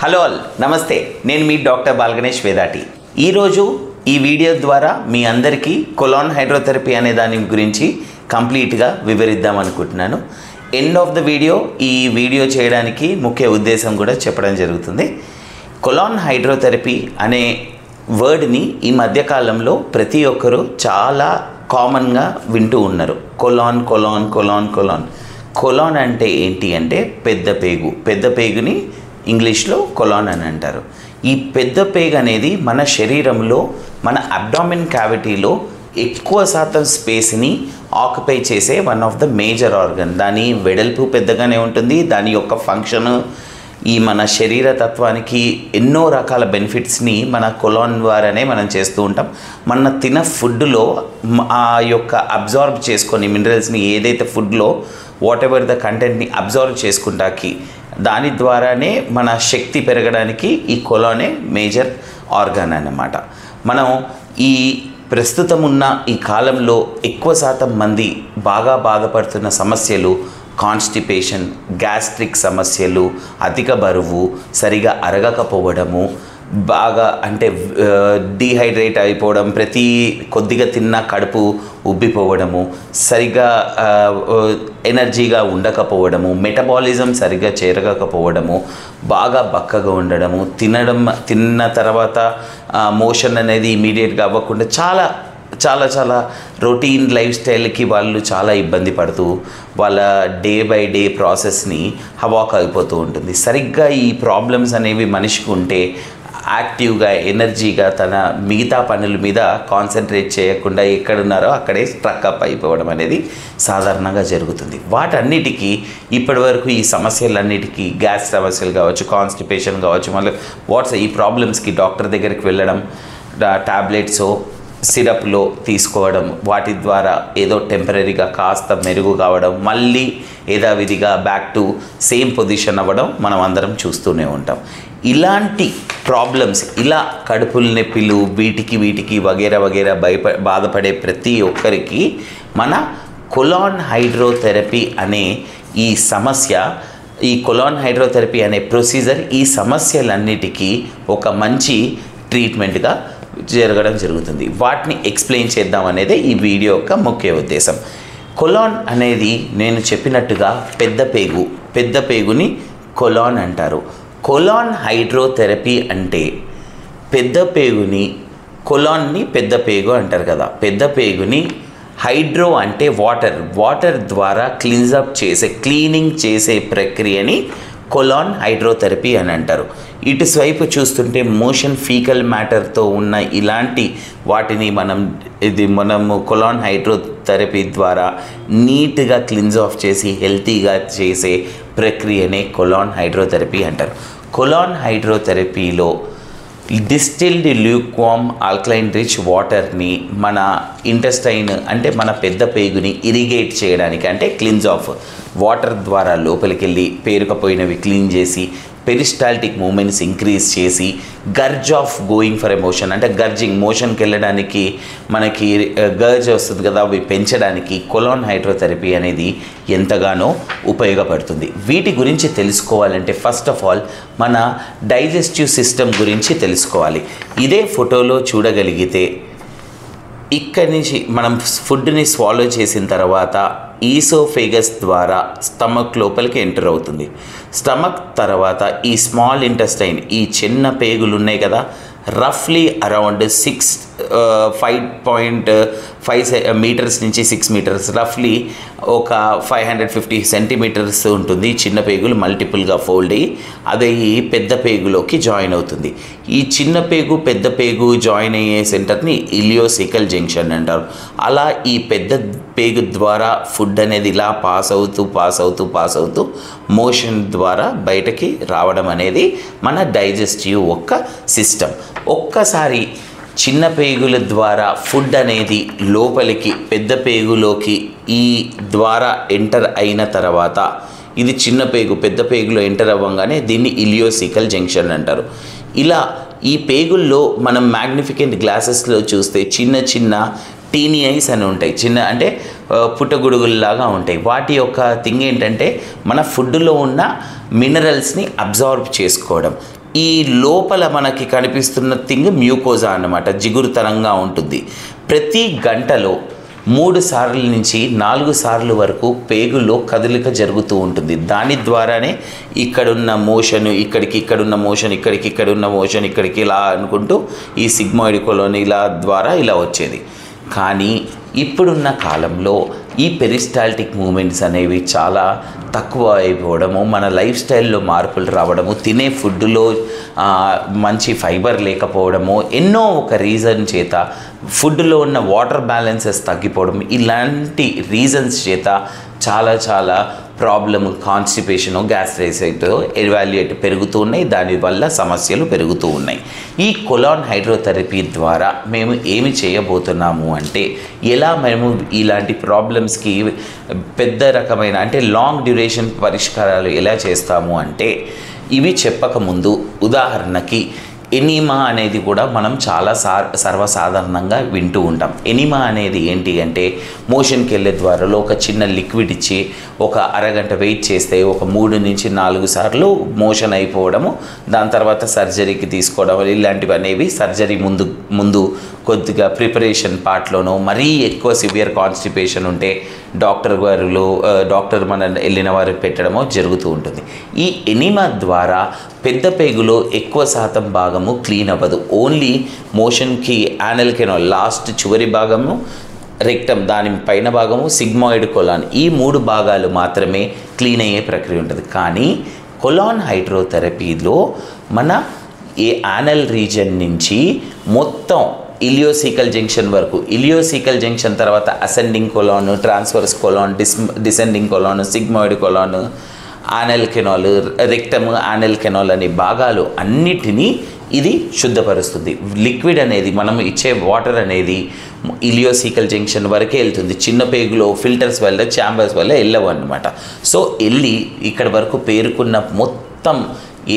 Hello all నమస్తే, నేను మీ doctor Balaganesh వేదాటి. ఈరోజు ఈ వీడియో ద్వారా మీ అందరికీ కొలాన్ హైడ్రోథెరపీ అనే దాని గురించి కంప్లీట్గా వివరిద్దాం అనుకుంటున్నాను. ఎండ్ ఆఫ్ ద వీడియో చేయడానికి ముఖ్య ఉద్దేశం కూడా చెప్పడం జరుగుతుంది. కొలాన్ హైడ్రోథెరపీ అనే వర్డ్ని ఈ మధ్యకాలంలో ప్రతి ఒక్కరూ చాలా కామన్గా వింటూ ఉన్నారు. Colon colon colon colon colon అంటే ఏంటి అంటే పెద్ద పేగుని ఇంగ్లీష్లో కొలాన్ అని అంటారు. ఈ పెద్ద పేగు అనేది మన శరీరంలో మన అబ్డామిన్ క్యావిటీలో ఎక్కువ శాతం స్పేస్ని ఆక్యుపై చేసే one of the major organ. దాని వెడల్పు పెద్దగానే ఉంటుంది. దాని యొక్క ఫంక్షన్ ఈ మన శరీర తత్వానికి ఎన్నో రకాల బెనిఫిట్స్ని మన కొలాన్ ద్వారానే మనం చేస్తూ ఉంటాం. మన తిన ఫుడ్లో ఆ యొక్క అబ్జార్బ్ చేసుకొని మినరల్స్ని ఏదైతే ఫుడ్లో వాట్ ఎవర్ ద కంటెంట్ని అబ్జార్బ్ చేసుకుంటాకి దాని ద్వారానే మన శక్తి పెరగడానికి ఈ కొలానే మేజర్ ఆర్గాన్ అన్నమాట. మనం ఈ ప్రస్తుతం ఉన్న ఈ కాలంలో ఎక్కువ శాతం మంది బాగా బాధపడుతున్న సమస్యలు కాన్స్టిపేషన్, గ్యాస్ట్రిక్ సమస్యలు, అధిక బరువు, సరిగా అరగకపోవడము, బాగా అంటే డీహైడ్రేట్ అయిపోవడం, కొద్దిగా తిన్న కడుపు ఉబ్బిపోవడము, సరిగా ఎనర్జీగా ఉండకపోవడము, మెటబాలిజం సరిగ్గా చేరకపోవడము, బాగా బక్కగా ఉండడము, తిన్న తర్వాత మోషన్ అనేది ఇమీడియట్గా అవ్వకుండా చాలా చాలా చాలా రొటీన్ లైఫ్ స్టైల్కి వాళ్ళు చాలా ఇబ్బంది పడుతూ వాళ్ళ డే బై డే ప్రాసెస్ని హవాక్ అయిపోతూ ఉంటుంది. సరిగ్గా ఈ ప్రాబ్లమ్స్ అనేవి మనిషికి ఉంటే యాక్టివ్గా ఎనర్జీగా తన మిగతా పనుల మీద కాన్సన్ట్రేట్ చేయకుండా ఎక్కడున్నారో అక్కడే స్ట్రక్ అప్ అయిపోవడం అనేది సాధారణంగా జరుగుతుంది. వాటన్నిటికీ ఇప్పటివరకు ఈ సమస్యలన్నిటికీ గ్యాస్ సమస్యలు కావచ్చు, కాన్స్టిపేషన్ కావచ్చు, మళ్ళీ ఈ ప్రాబ్లమ్స్కి డాక్టర్ దగ్గరికి వెళ్ళడం, టాబ్లెట్స్ సిరప్లో తీసుకోవడం, వాటి ద్వారా ఏదో టెంపరీగా కాస్త మెరుగు కావడం, మళ్ళీ యథావిధిగా బ్యాక్ టు సేమ్ పొజిషన్ అవ్వడం మనం అందరం చూస్తూనే ఉంటాం. ఇలాంటి ప్రాబ్లమ్స్, ఇలా కడుపుల నొప్పిలు, వీటికి వగేరా బాధపడే ప్రతి ఒక్కరికి మన కొలాన్ హైడ్రోథెరపీ అనే ఈ సమస్య, ఈ కొలాన్ హైడ్రోథెరపీ అనే ప్రొసీజర్ ఈ సమస్యలన్నిటికీ ఒక మంచి ట్రీట్మెంట్గా జరగడం జరుగుతుంది. వాటిని ఎక్స్ప్లెయిన్ చేద్దాం అనేది ఈ వీడియో యొక్క ముఖ్య ఉద్దేశం. కొలాన్ అనేది నేను చెప్పినట్టుగా పెద్ద పేగుని కొలాన్ అంటారు. కొలాన్ హైడ్రోథెరపీ అంటే పెద్ద పేగుని, కొలాన్ని పెద్ద పేగు అంటారు కదా, పెద్ద పేగుని హైడ్రో అంటే వాటర్ ద్వారా క్లీనింగ్ చేసే ప్రక్రియని కొలాన్ హైడ్రోథెరపీ అని అంటారు. ఇటు వైపు చూస్తుంటే మోషన్ ఫీకల్ మ్యాటర్తో ఉన్న ఇలాంటి వాటిని మనము కొలాన్ హైడ్రోథెరపీ ద్వారా నీట్గా క్లీన్స్ ఆఫ్ చేసి హెల్తీగా చేసే ప్రక్రియనే కొలాన్ హైడ్రోథెరపీ అంటారు. కొలాన్ హైడ్రోథెరపీలో డిస్టిల్డ్ ల్యూక్వామ్ ఆల్కలైన్ రిచ్ వాటర్ని మన ఇంటెస్టైన్ అంటే మన పెద్ద పేగుని ఇరిగేట్ చేయడానికి, అంటే క్లీన్స్ ఆఫ్ వాటర్ ద్వారా లోపలికి వెళ్ళి పేరుకపోయినవి క్లీన్ చేసి పెరిస్టాల్టిక్ మూమెంట్స్ ఇంక్రీజ్ చేసి గర్జ్ ఆఫ్ గోయింగ్ ఫర్ ఎమోషన్ అంటే మోషన్కి వెళ్ళడానికి మనకి గర్జ్ వస్తుంది కదా, అవి పెంచడానికి కొలాన్ హైడ్రోథెరపీ అనేది ఎంతగానో ఉపయోగపడుతుంది. వీటి గురించి తెలుసుకోవాలంటే ఫస్ట్ ఆఫ్ ఆల్ మన డైజెస్టివ్ సిస్టమ్ గురించి తెలుసుకోవాలి. ఇదే ఫోటోలో చూడగలిగితే ఇక్కడి నుంచి మనం ఫుడ్ని స్వాలో చేసిన తర్వాత ఈసోఫేగస్ ద్వారా స్టమక్ లోపలికి ఎంటర్ అవుతుంది. స్టమక్ తర్వాత ఈ స్మాల్ ఇంటెస్టైన్, ఈ చిన్న పేగులు ఉన్నాయి కదా, రఫ్లీ అరౌండ్ 5.5 మీటర్స్ నుంచి 6 మీటర్స్, రఫ్లీ ఒక 550 సెంటీమీటర్స్ ఉంటుంది. చిన్న పేగులు మల్టిపుల్గా ఫోల్డ్ అయ్యి అదే ఈ పెద్ద పేగులోకి జాయిన్ అవుతుంది. ఈ చిన్న పేగు పెద్ద పేగు జాయిన్ అయ్యే సెంటర్ని ఇలియోసికల్ జంక్షన్ అంటారు. అలా ఈ పెద్ద పేగు ద్వారా ఫుడ్ అనేది ఇలా పాస్ అవుతూ మోషన్ ద్వారా బయటకి రావడం అనేది మన డైజెస్టివ్ ఒక సిస్టమ్. ఒక్కసారి చిన్న పేగుల ద్వారా ఫుడ్ అనేది లోపలికి పెద్ద పేగులోకి ఈ ద్వారా ఎంటర్ అయిన తర్వాత, ఇది చిన్న పేగు పెద్ద పేగులో ఎంటర్ అవ్వగానే దీన్ని ఇలియోసికల్ జంక్షన్ అంటారు. ఇలా ఈ పేగుల్లో మనం మ్యాగ్నిఫికెంట్ గ్లాసెస్లో చూస్తే చిన్న చిన్న టీనీ ఐస్ అని ఉంటాయి, చిన్న అంటే పుట్టగొడుగుల్లాగా ఉంటాయి. వాటి యొక్క థింగ్ ఏంటంటే మన ఫుడ్లో ఉన్న మినరల్స్ని అబ్జార్బ్ చేసుకోవడం. ఈ లోపల మనకి కనిపిస్తున్న థింగ్ మ్యూకోజా అన్నమాట, జిగురుతనంగా ఉంటుంది. ప్రతి గంటలో 3 సార్లు నుంచి 4 సార్లు వరకు పేగులో కదలిక జరుగుతూ ఉంటుంది. దాని ద్వారానే ఇక్కడున్న మోషన్ ఇక్కడికి, ఇక్కడున్న మోషన్ ఇక్కడికి, ఇక్కడున్న మోషన్ ఇక్కడికి, ఇలా అనుకుంటూ ఈ సిగ్మాయిడ్ కొలోన్ ఇలా ద్వారా ఇలా వచ్చేది. కానీ ఇప్పుడున్న కాలంలో ఈ పెరిస్టాల్టిక్ మూమెంట్స్ అనేవి చాలా తక్కువ అయిపోవడము, మన లైఫ్ స్టైల్లో మార్పులు రావడము, తినే ఫుడ్లో మంచి ఫైబర్ లేకపోవడము, ఎన్నో ఒక రీజన్ చేత ఫుడ్లో ఉన్న వాటర్ బ్యాలెన్సెస్ తగ్గిపోవడం, ఇలాంటి రీజన్స్ చేత చాలా ప్రాబ్లమ్, కాన్స్టిపేషను, గ్యాస్ట్రైటిస్ ఎవాల్యుయేట్ పెరుగుతూ ఉన్నాయి. దానివల్ల సమస్యలు పెరుగుతూ ఉన్నాయి. ఈ కొలాన్ హైడ్రోథెరపీ ద్వారా మేము ఏమి చేయబోతున్నాము అంటే, ఎలా మేము ఇలాంటి ప్రాబ్లమ్స్కి పెద్ద రకమైన అంటే లాంగ్ డ్యూరేషన్ పరిష్కారాలు ఎలా చేస్తాము అంటే, ఇవి చెప్పకముందు ఉదాహరణకి ఎనీమా అనేది కూడా మనం చాలా సర్వసాధారణంగా వింటూ ఉంటాం. ఎనీమా అనేది ఏంటి అంటే, మోషన్కి వెళ్ళే ద్వారాలో ఒక చిన్న లిక్విడ్ ఇచ్చి ఒక అరగంట వెయిట్ చేస్తే ఒక 3 నుంచి 4 సార్లు మోషన్ అయిపోవడము, దాని తర్వాత సర్జరీకి తీసుకోవడం, ఇలాంటివి అనేవి సర్జరీ ముందు కొద్దిగా ప్రిపరేషన్ పార్ట్లోనో, మరీ ఎక్కువ సివియర్ కాన్స్టిపేషన్ ఉంటే డాక్టర్ మన వెళ్ళిన వారు పెట్టడమో జరుగుతూ ఉంటుంది. ఈ ఎనీమా ద్వారా పెద్ద పేగులో ఎక్కువ శాతం భాగము క్లీన్ అవ్వదు. ఓన్లీ మోషన్కి యానల్ కెనాల్ లాస్ట్ చివరి భాగము, రెక్టమ్ దాని పైన భాగము, సిగ్మాయిడ్ కొలాన్, ఈ 3 భాగాలు మాత్రమే క్లీన్ అయ్యే ప్రక్రియ ఉంటుంది. కానీ కొలాన్ హైడ్రోథెరపీలో మన ఈ యానల్ రీజన్ నుంచి మొత్తం ఇలియోసికల్ జంక్షన్ వరకు, ఇలియోసికల్ జంక్షన్ తర్వాత ascending colon, transverse colon, descending colon, sigmoid colon, anal canal, rectum, anal canal అనే భాగాలు అన్నిటినీ ఇది శుద్ధపరుస్తుంది. లిక్విడ్ అనేది మనం ఇచ్చే వాటర్ అనేది ఇలియోసికల్ జంక్షన్ వరకే వెళ్తుంది. చిన్న పేగులో ఫిల్టర్స్ వల్ల, ఛాంబర్స్ వల్ల వెళ్ళవు అన్నమాట. సో వెళ్ళి ఇక్కడ వరకు పేరుకున్న మొత్తం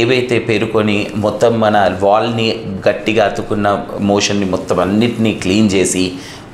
ఏవైతే పేరుకొని మొత్తం మన వాల్ని గట్టిగా అతుకున్న మోషన్ని మొత్తం అన్నిటినీ క్లీన్ చేసి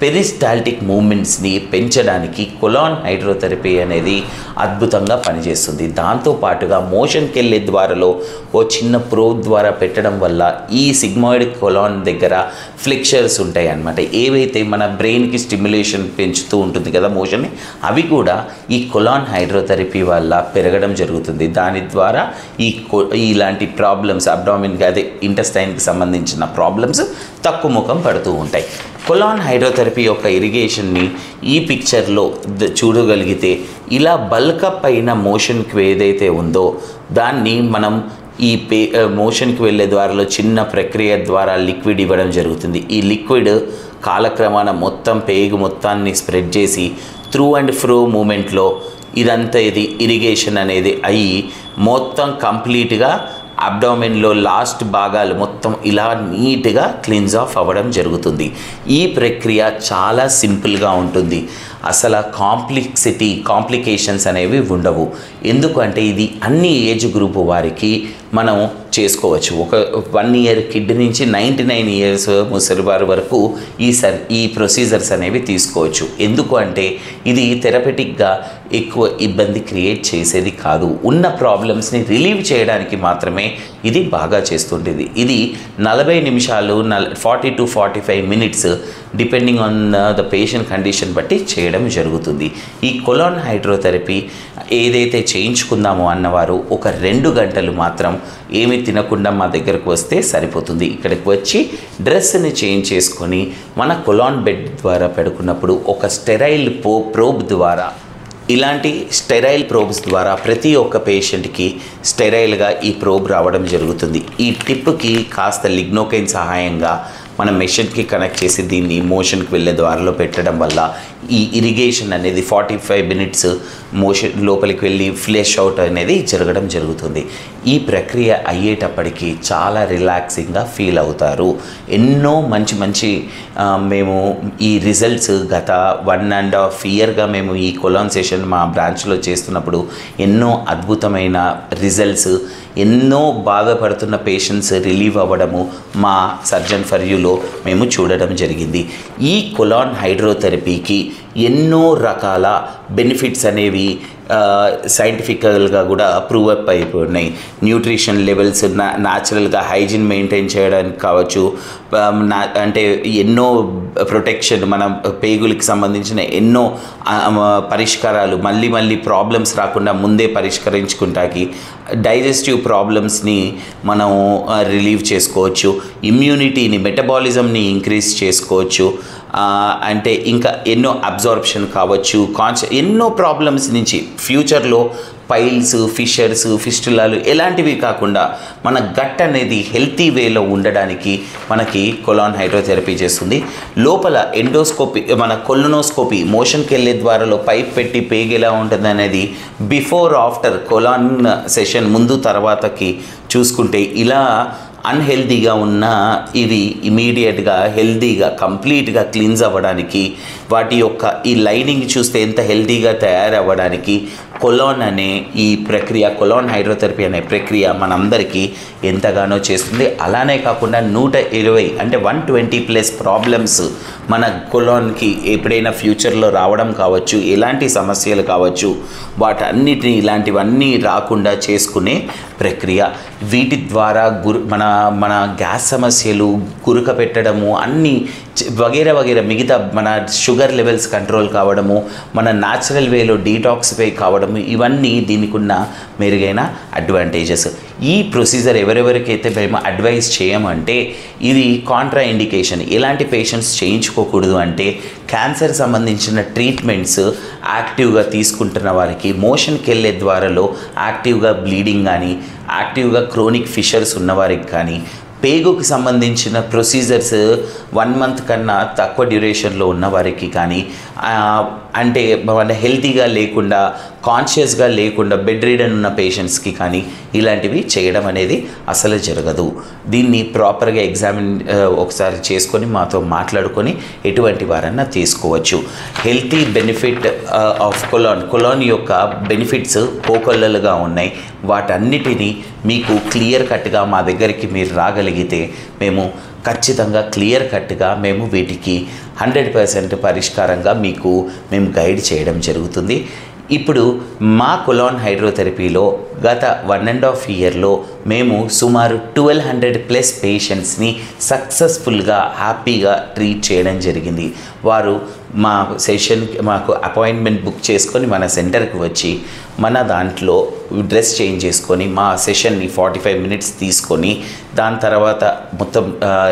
పెరిస్టాల్టిక్ మూమెంట్స్ని పెంచడానికి కొలాన్ హైడ్రోథెరపీ అనేది అద్భుతంగా పనిచేస్తుంది. దాంతోపాటుగా మోషన్కి వెళ్ళే ద్వారాలో ఓ చిన్న ప్రోబ్ ద్వారా పెట్టడం వల్ల ఈ సిగ్మాయిడ్ కొలాన్ దగ్గర ఫ్లెక్చర్స్ ఉంటాయి అన్నమాట. ఏవైతే మన బ్రెయిన్కి స్టిమ్యులేషన్ పెంచుతూ ఉంటుంది కదా మోషన్ని, అవి కూడా ఈ కొలాన్ హైడ్రోథెరపీ వల్ల పెరగడం జరుగుతుంది. దాని ద్వారా ఇలాంటి ప్రాబ్లమ్స్, అబ్డామిన్కి అదే ఇంటెస్టైన్కి సంబంధించిన ప్రాబ్లమ్స్ తక్కువ ముఖం పడుతూ ఉంటాయి. కొలాన్ హైడ్రోథెరపీ యొక్క ఇరిగేషన్ని ఈ పిక్చర్లో చూడగలిగితే, ఇలా బల్కప్ అయిన మోషన్కి ఏదైతే ఉందో దాన్ని మనం ఈ మోషన్కి వెళ్ళే ద్వారాలో చిన్న ప్రక్రియ ద్వారా లిక్విడ్ ఇవ్వడం జరుగుతుంది. ఈ లిక్విడ్ కాలక్రమాన మొత్తం పేగు మొత్తాన్ని స్ప్రెడ్ చేసి త్రూ అండ్ ఫ్రో మూమెంట్లో ఇదంతా ఇది ఇరిగేషన్ అనేది అయ్యి మొత్తం కంప్లీట్గా అబ్డామిన్లో లాస్ట్ భాగాలు మొత్తం ఇలా నీట్గా క్లీన్స్ ఆఫ్ అవ్వడం జరుగుతుంది. ఈ ప్రక్రియ చాలా సింపుల్గా ఉంటుంది. అసలు కాంప్లికేషన్స్ అనేవి ఉండవు. ఎందుకంటే ఇది అన్ని ఏజ్ గ్రూప్ వారికి మనం చేసుకోవచ్చు. ఒక 1 ఇయర్ కిడ్ నుంచి 99 ఇయర్స్ ముసలివారి వరకు ఈ ప్రొసీజర్స్ అనేవి తీసుకోవచ్చు. ఎందుకు అంటే ఇది థెరపెటిక్గా ఎక్కువ ఇబ్బంది క్రియేట్ చేసేది కాదు. ఉన్న ప్రాబ్లమ్స్ని రిలీవ్ చేయడానికి మాత్రమే ఇది బాగా చేస్తుంటుంది. ఇది 40 నిమిషాలు 40 to 45 minutes depending on the patient condition బట్టి చేయడం జరుగుతుంది. ఈ కొలాన్ హైడ్రోథెరపీ ఏదైతే చేయించుకుందామో అన్నవారు ఒక 2 గంటలు మాత్రం ఏమి తినకుండా మా దగ్గరకు వస్తే సరిపోతుంది. ఇక్కడికి వచ్చి డ్రెస్ని చేంజ్ చేసుకొని మన కొలాన్ బెడ్ ద్వారా పెడుకున్నప్పుడు ఒక స్టెరైల్ ప్రోబ్ ద్వారా, ఇలాంటి స్టెరైల్ ప్రోబ్స్ ద్వారా ప్రతి ఒక్క పేషెంట్కి స్టెరైల్గా ఈ ప్రోబ్ రావడం జరుగుతుంది. ఈ టిప్కి కాస్త లిగ్నోకైన్ సహాయంగా మనం మెషిన్కి కనెక్ట్ చేసి దీన్ని మోషన్కి వెళ్ళే ద్వారాలో పెట్టడం వల్ల ఈ ఇరిగేషన్ అనేది 45 minutes మోషన్ లోపలికి వెళ్ళి ఫ్లెష్ అవుట్ అనేది జరగడం జరుగుతుంది. ఈ ప్రక్రియ అయ్యేటప్పటికి చాలా రిలాక్సింగ్గా ఫీల్ అవుతారు. ఎన్నో మంచి మేము ఈ రిజల్ట్స్ గత 1.5 yearగా మేము ఈ కొలాన్ సెషన్ మా బ్రాంచ్లో చేస్తున్నప్పుడు ఎన్నో అద్భుతమైన రిజల్ట్స్, ఎన్నో బాధపడుతున్న పేషెంట్స్ రిలీవ్ అవ్వడము మా సర్జన్ ఫర్ యూలో మేము చూడడం జరిగింది. ఈ కొలాన్ హైడ్రోథెరపీకి ఎన్నో రకాల బెనిఫిట్స్ అనేవి సైంటిఫికల్గా కూడా ప్రూవ్ అప్ అయిపోయినాయి. న్యూట్రిషన్ లెవెల్స్ న్యాచురల్గా హైజీన్ మెయింటైన్ చేయడానికి కావచ్చు, అంటే ఎన్నో ప్రొటెక్షన్, మన పేగులకి సంబంధించిన ఎన్నో పరిష్కారాలు, మళ్ళీ ప్రాబ్లమ్స్ రాకుండా ముందే పరిష్కరించుకుంటాకి, డైజెస్టివ్ ప్రాబ్లమ్స్ని మనం రిలీవ్ చేసుకోవచ్చు, ఇమ్యూనిటీని, మెటబాలిజంని ఇంక్రీజ్ చేసుకోవచ్చు, అంటే ఇంకా ఎన్నో అబ్జార్ప్షన్ కావచ్చు, ఎన్నో ప్రాబ్లమ్స్ నుంచి ఫ్యూచర్లో పైల్స్, ఫిషర్స్, ఫిస్టులాలు ఎలాంటివి కాకుండా మన గట్ అనేది హెల్తీ వేలో ఉండడానికి మనకి కొలాన్ హైడ్రోథెరపీ చేస్తుంది. లోపల ఎండోస్కోపీ, మన కొలనోస్కోపీ, మోషన్కి వెళ్ళే ద్వారాలో పైప్ పెట్టి పేగు ఎలా ఉంటుంది అనేది బిఫోర్ ఆఫ్టర్ కొలాన్ సెషన్ ముందు తర్వాతకి చూసుకుంటే ఇలా అన్హెల్దీగా ఉన్న ఇవి ఇమీడియట్గా హెల్దీగా కంప్లీట్గా క్లీన్స్ అవ్వడానికి, వాటి యొక్క ఈ లైనింగ్ చూస్తే ఎంత హెల్దీగా తయారవ్వడానికి కొలాన్ అనే ఈ ప్రక్రియ, కొలాన్ హైడ్రోథెరపీ అనే ప్రక్రియ మనందరికీ ఎంతగానో చేస్తుంది. అలానే కాకుండా 120 అంటే 120+ ప్రాబ్లమ్స్ మన కొలాన్కి ఎప్పుడైనా ఫ్యూచర్లో రావడం కావచ్చు, ఎలాంటి సమస్యలు కావచ్చు, వాటన్నిటిని ఇలాంటివన్నీ రాకుండా చేసుకునే ప్రక్రియ. వీటి ద్వారా మన గ్యాస్ సమస్యలు, గురక పెట్టడము, అన్నీ వగేరా మిగతా మన షుగర్ లెవెల్స్ కంట్రోల్ కావడము, మన న్యాచురల్ వేలో డీటాక్సిఫై కావడము, ఇవన్నీ దీనికి ఉన్న మెరుగైన అడ్వాంటేజెస్. ఈ ప్రొసీజర్ ఎవరెవరికైతే మేము అడ్వైస్ చేయమంటే ఇది కాంట్రా ఇండికేషన్. ఎలాంటి పేషెంట్స్ చేయించుకోకూడదు అంటే క్యాన్సర్ సంబంధించిన ట్రీట్మెంట్స్ యాక్టివ్గా తీసుకుంటున్న వారికి, మోషన్కి వెళ్ళే ద్వారాలో యాక్టివ్గా బ్లీడింగ్ కానీ, యాక్టివ్గా క్రోనిక్ ఫిషర్స్ ఉన్నవారికి కానీ, పేగుకి సంబంధించిన ప్రొసీజర్స్ 1 month కన్నా తక్కువ డ్యూరేషన్లో ఉన్నవారికి కానీ, అంటే మన హెల్తీగా లేకుండా, కాన్షియస్గా లేకుండా బెడ్ రిడన్ ఉన్న పేషెంట్స్కి కానీ ఇలాంటివి చేయడం అనేది అసలు జరగదు. దీన్ని ప్రాపర్గా ఒకసారి చేసుకొని మాతో మాట్లాడుకొని ఎటువంటి వారన్నా తీసుకోవచ్చు. హెల్తీ బెనిఫిట్ ఆఫ్ కొలాన్ యొక్క బెనిఫిట్స్ కోకొల్లలుగా ఉన్నాయి. వాటన్నిటినీ మీకు క్లియర్ కట్గా మా దగ్గరికి మీరు రాగలిగితే మేము ఖచ్చితంగా క్లియర్ కట్గా మేము వీటికి 100% పరిష్కారంగా మేము గైడ్ చేయడం జరుగుతుంది. ఇప్పుడు మా కొలాన్ హైడ్రోథెరపీలో గత 1.5 yearలో మేము సుమారు 1200+ పేషెంట్స్ని సక్సెస్ఫుల్గా హ్యాపీగా ట్రీట్ చేయడం జరిగింది. వారు మా మాకు అపాయింట్మెంట్ బుక్ చేసుకొని మన సెంటర్కి వచ్చి మన దాంట్లో డ్రెస్ చేంజ్ చేసుకొని మా సెషన్ని 45 minutes తీసుకొని దాని తర్వాత మొత్తం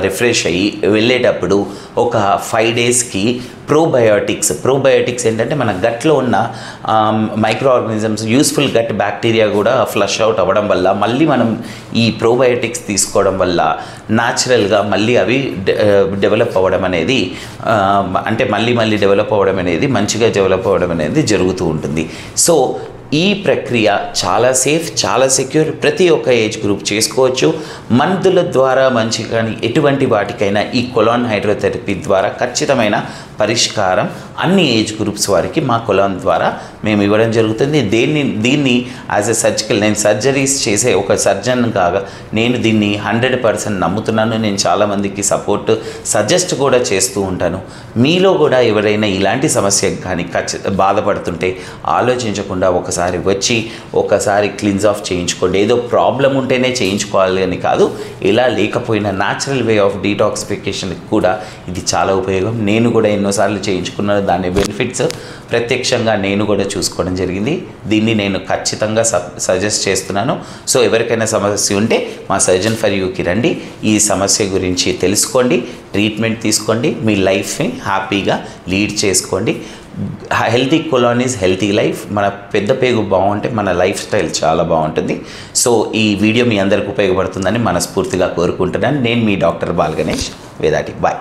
రిఫ్రెష్ అయ్యి వెళ్ళేటప్పుడు ఒక 5 daysకి ప్రోబయోటిక్స్ ఏంటంటే మన గట్లో ఉన్న micro organisms, useful gut bacteria కూడా ఫ్లష్ అవుట్ అవ్వడం వల్ల, మళ్ళీ మనం ఈ ప్రోబయోటిక్స్ తీసుకోవడం వల్ల న్యాచురల్గా మళ్ళీ అవి డెవలప్ అవ్వడం అనేది, అంటే మళ్ళీ డెవలప్ అవ్వడం అనేది, మంచిగా డెవలప్ అవ్వడం అనేది జరుగుతూ ఉంటుంది. సో ఈ ప్రక్రియ చాలా సేఫ్, చాలా సెక్యూర్, ప్రతి ఒక్క ఏజ్ గ్రూప్ చేసుకోవచ్చు. మందుల ద్వారా మంచి కానీ ఎటువంటి వాటికైనా ఈ కొలాన్ హైడ్రోథెరపీ ద్వారా ఖచ్చితమైన పరిష్కారం అన్ని ఏజ్ గ్రూప్స్ వారికి మా కొలాన్ ద్వారా మేము ఇవ్వడం జరుగుతుంది. దీన్ని యాజ్ ఎ నేను సర్జరీస్ చేసే ఒక సర్జన్ కాగా నేను దీన్ని 100% నమ్ముతున్నాను. నేను చాలామందికి సజెస్ట్ కూడా చేస్తూ ఉంటాను. మీలో కూడా ఎవరైనా ఇలాంటి సమస్య కానీ బాధపడుతుంటే ఆలోచించకుండా ఒకసారి క్లీన్స్ ఆఫ్ చేయించుకోండి. ఏదో ప్రాబ్లం ఉంటేనే చేయించుకోవాలి అని కాదు, ఇలా లేకపోయినా న్యాచురల్ వే ఆఫ్ డీటాక్సిఫికేషన్కి కూడా ఇది చాలా ఉపయోగం. నేను కూడా ఎన్నోసార్లు చేయించుకున్నాను. దాని బెనిఫిట్స్ ప్రత్యక్షంగా నేను కూడా చూసుకోవడం జరిగింది. దీన్ని నేను ఖచ్చితంగా సజెస్ట్ చేస్తున్నాను. సో ఎవరికైనా సమస్య ఉంటే మా సర్జన్ ఫర్ యూకి రండి, ఈ సమస్య గురించి తెలుసుకోండి, ట్రీట్మెంట్ తీసుకోండి, మీ లైఫ్ని హ్యాపీగా లీడ్ చేసుకోండి. Healthy colon is healthy life. మన పెద్ద పేగు బాగుంటే మన లైఫ్ స్టైల్ చాలా బాగుంటుంది. సో ఈ వీడియో మీ అందరికి ఉపయోగపడుతుందని మనస్ఫూర్తిగా కోరుకుంటున్నాను. నేను మీ డాక్టర్ బాల్ గణేష్ వేదాటి. బాయ్.